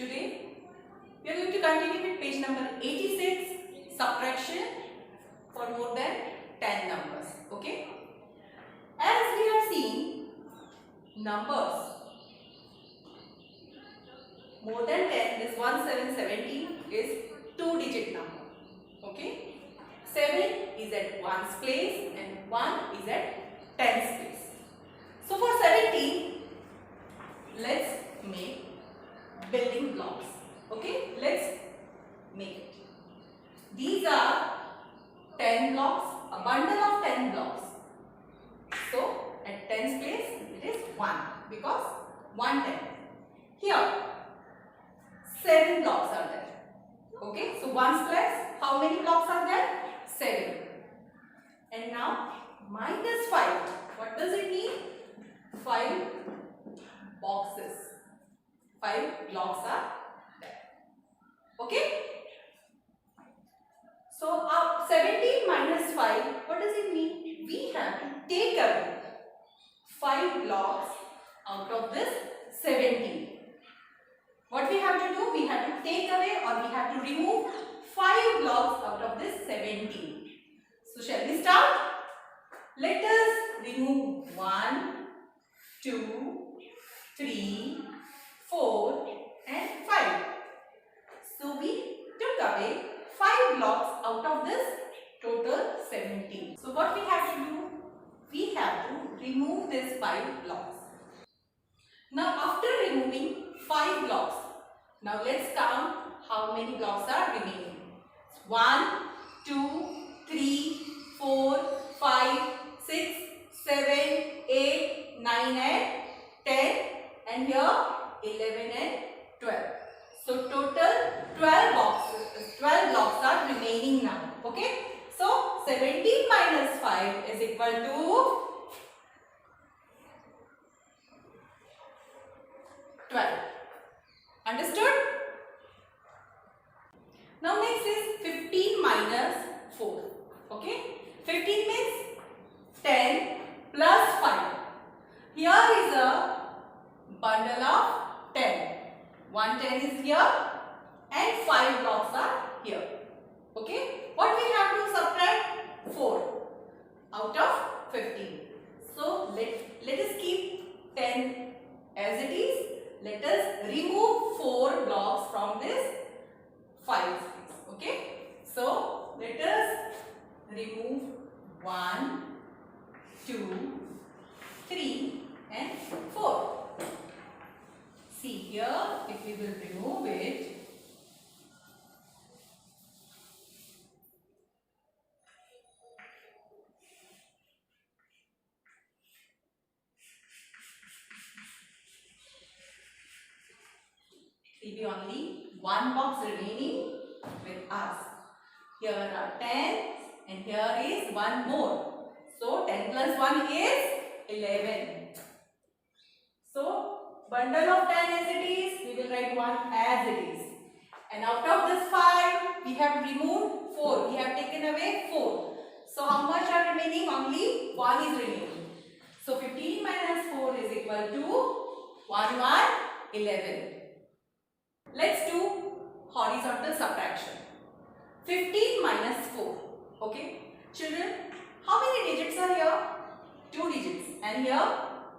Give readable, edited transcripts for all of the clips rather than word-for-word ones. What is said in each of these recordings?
Today we are going to continue with page number 86, subtraction for more than 10 numbers. Okay, as we have seen, numbers more than 10 is 1717 is 2-digit number. Okay, 7 is at 1's place and 1 is at 10's place. So for 17, let's make building blocks. Okay, let's make it. These are 10 blocks, a bundle of 10 blocks. So at 10's place it is 1 because 1 10. Here 7 blocks are there. Okay, so 1's place, how many blocks are there? 7. And now minus 5. What does it mean? 5 boxes. 5 blocks are there. Okay. So 17 minus 5, what does it mean? We have to take away 5 blocks out of this 17. What we have to do? We have to take away or we have to remove 5 blocks out of this 17. So shall we start? Let us remove 1, 2, 3, 4 and 5. So we took away 5 blocks out of this total 17. So what we have to do? We have to remove these 5 blocks. Now after removing 5 blocks, now let's count how many blocks are remaining. 1, 2, 3, 4, 5, 6, 7, 8, 9 and 10 and here 11 and 12. So total 12 blocks are remaining now. Okay. So 17 minus 5 is equal to 12. Understood? Now next is 15 minus 4. Okay. 15 means 10 plus 5. Here is a bundle of 10. 1 10 is here and 5 blocks are here. Okay. What we have to subtract? 4 out of 15. So let us keep 10 as it is. Let us remove 4 blocks from this 5 space. Okay. So let us remove 1, 2, 3 and 4. See here, if we will remove it, it will be only 1 box remaining with us. Here are 10 and here is 1 more. So 10 plus 1 is 11. So bundle of 10 as it is, we will write 1 as it is. And out of this 5, we have removed 4. We have taken away 4. So how much are remaining? Only 1 is remaining. So 15 minus 4 is equal to 1, 11. Let's do horizontal subtraction. 15 minus 4. Okay. Children, how many digits are here? 2 digits. And here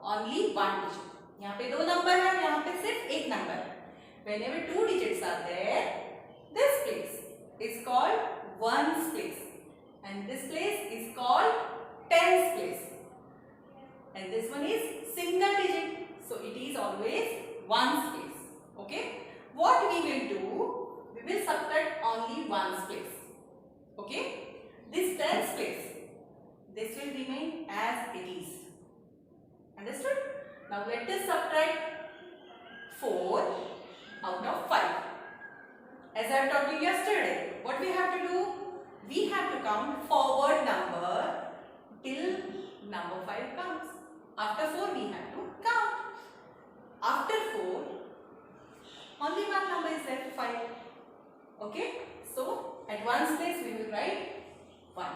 only 1 digit. यहाँ पे 2 number है, यहाँ पे सिर्फ 1 number है. Whenever 2 digits are there, this place is called 1's place, and this place is called 10's place, and this one is single digit, so it is always 1's place. Okay. What we will do? We will subtract only 1's place. Okay. This 10's place, this will remain as it is. Understood? Now let us subtract 4 out of 5. As I have taught you yesterday, what we have to do? We have to count forward number till number 5 comes. After 4 we have to count. After 4, only one number is left, 5. Okay. So at 1's place we will write 1.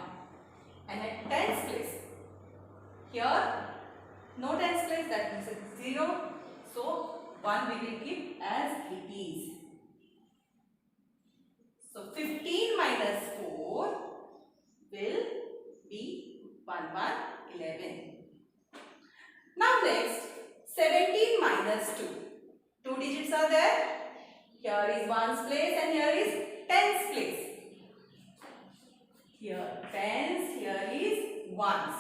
And at 10's place, here no 10's place, that means it's 0. So 1 we will keep as it is. So 15 minus 4 will be 11. Now next, 17 minus 2. Two digits are there. Here is ones place and here is tens place. Here tens, here is ones.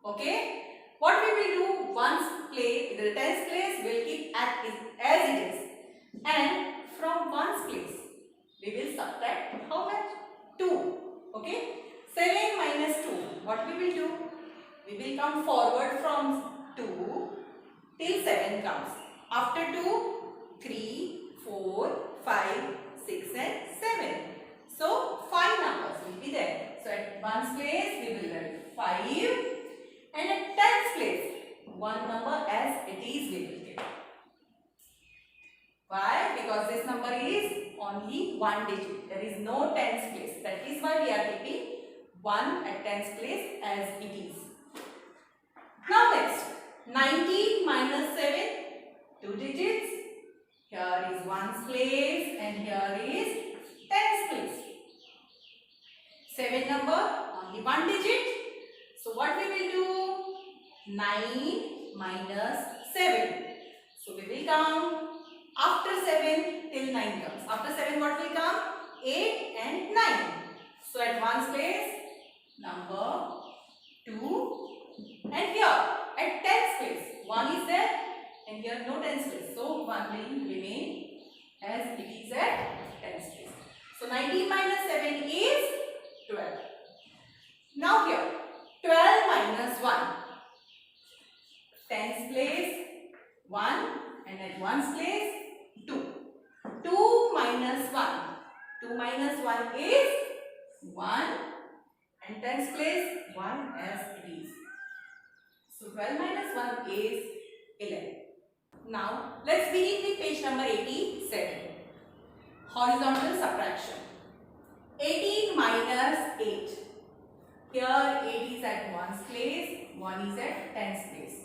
Okay. What we will do? Ones place, the tens place will keep as it is. And from ones place, we will subtract how much? 2. Okay. 7 minus 2. What we will do? We will come forward from 2 till 7 comes. After 2, 3, 4, 5, 6 and 7. So 5 numbers will be there. So at ones place we will write 5 and at tens place 1 number as it is we will get. Why? Because this number is only 1 digit. There is no tens place. That is why we are keeping 1 at tens place as it is. Now next, 19 minus 7, 2 digits. Here is ones place and here is tens place. 7 number, only 1 digit. So what we will do? 9 minus 7. So we will count after 7 till 9 comes. After 7 what will come? 8 and 9. So at ones place, number 2 and here at tens place, 1 is there and here no tens place. So 1 will remain as it is at tens place. So 19 minus 7 is 12. Now here 12 minus 1. Tens place 1 and at ones place 2. 2 minus 1. 2 minus 1 is 1 and tens place 1 as it is. So 12 minus 1 is 11. Now let's begin with page number 87. Horizontal subtraction. 18 minus 8. Here 8 is at ones place, 1 is at tens place.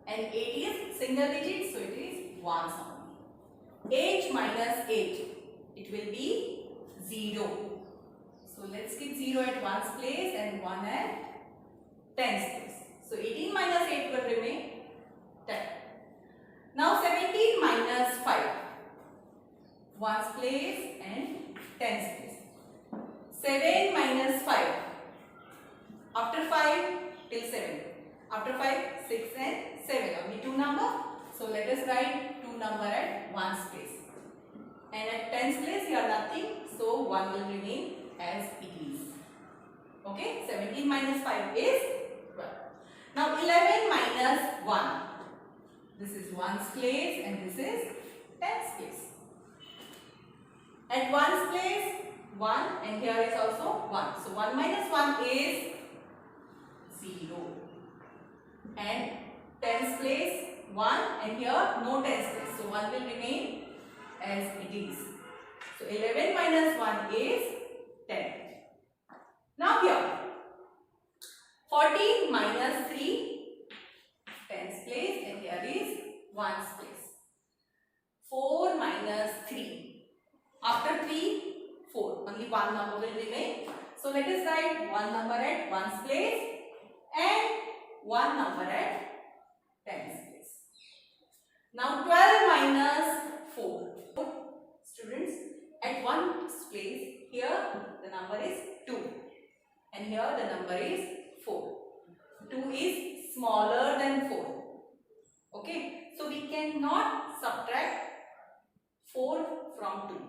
And 8 is single digit, so it is ones only. 8 minus 8, it will be 0. So let's keep 0 at ones place and 1 at tens place. So 18 minus 8 will remain 10. Now 17 minus 5. Ones place and tens place. 7 minus 5. After 5 till 7. After 5, 6 and 7. Only 2 number. So let us write 2 number at ones place. And at tens place here nothing. So 1 will remain as it is. Okay. 17 minus 5 is 12. Now 11 minus 1. This is ones place and this is tens place. At ones place 1 and here is also 1. So 1 minus 1 is 0. And tens place 1 and here no tens place. So 1 will remain as it is. So 11 minus 1 is 10. Now here 14 minus 3, tens place and here is ones place. 4 minus 3. After 3, 4. Only 1 number will remain. So let us write 1 number at ones place and 1 number at tens place. Now 12 minus 4. Students, at ones place, here the number is 2 and here the number is 4. 2 is smaller than 4. Okay, so we cannot subtract 4 from 2.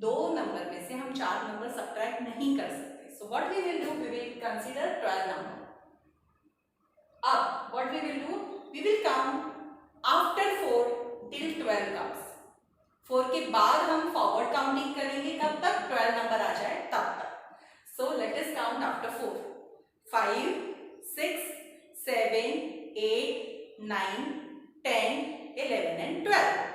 दो number में से हम 4 number subtract नहीं कर सकते. So what we will do? We will consider 12 number. अब what we will do? We will count after 4 till 12 comes. 4 के बाद हम forward counting करेंगे कब तक 12 नंबर आ जाए तब तक. So let us count after 4. 5, 6, 7, 8, 9, 10, 11 and 12.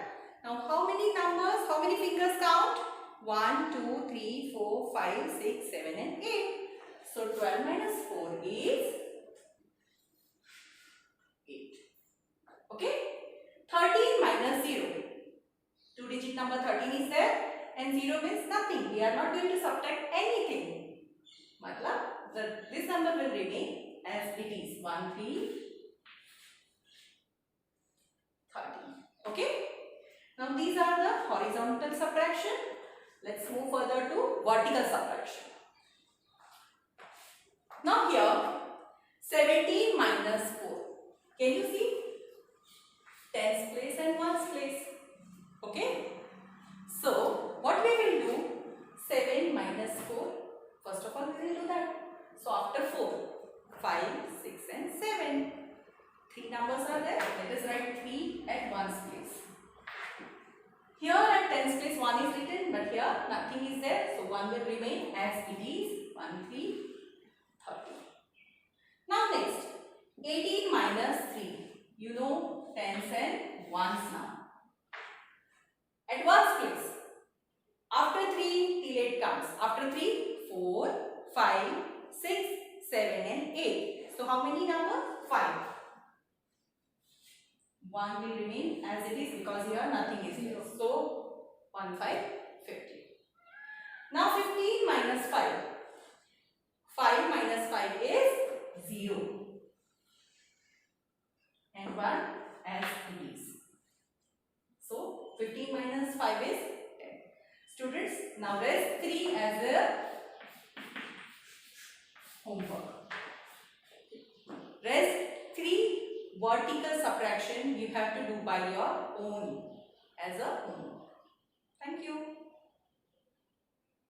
Now how many numbers? How many fingers count? 1, 2, 3, 4, 5, 6, 7 and 8. So 12 minus 4 is 8. Okay. 13 minus 0. Sheet number 13 is there and 0 means nothing. We are not going to subtract anything. Matlab, this number will remain as it is 1, 3, 13. Okay. Now these are the horizontal subtraction. Let's move further to vertical subtraction. Now here 17 minus 4. Can you see? Tens place and ones place. Okay. So what we will do? 7 minus 4. First of all we will do that. So after 4, 5, 6 and 7. 3 numbers are there. Let us write 3 at ones place. Here at tens place 1 is written, but here nothing is there. So 1 will remain as it is. 1, 3, 30. Now next, 18 minus 3. You know tens and ones now. At ones place, after 3 till 8 comes. After 3, 4, 5, 6, 7 and 8. So how many numbers? 5. 1 will remain as it is because here nothing is there. So 1, 5, 50. Now 15 minus 5. 5 minus 5 is 0. And 1 as it is. So 15 minus 5 is 10. Students, now rest 3 as a homework. Rest 3 vertical subtraction you have to do by your own as a homework.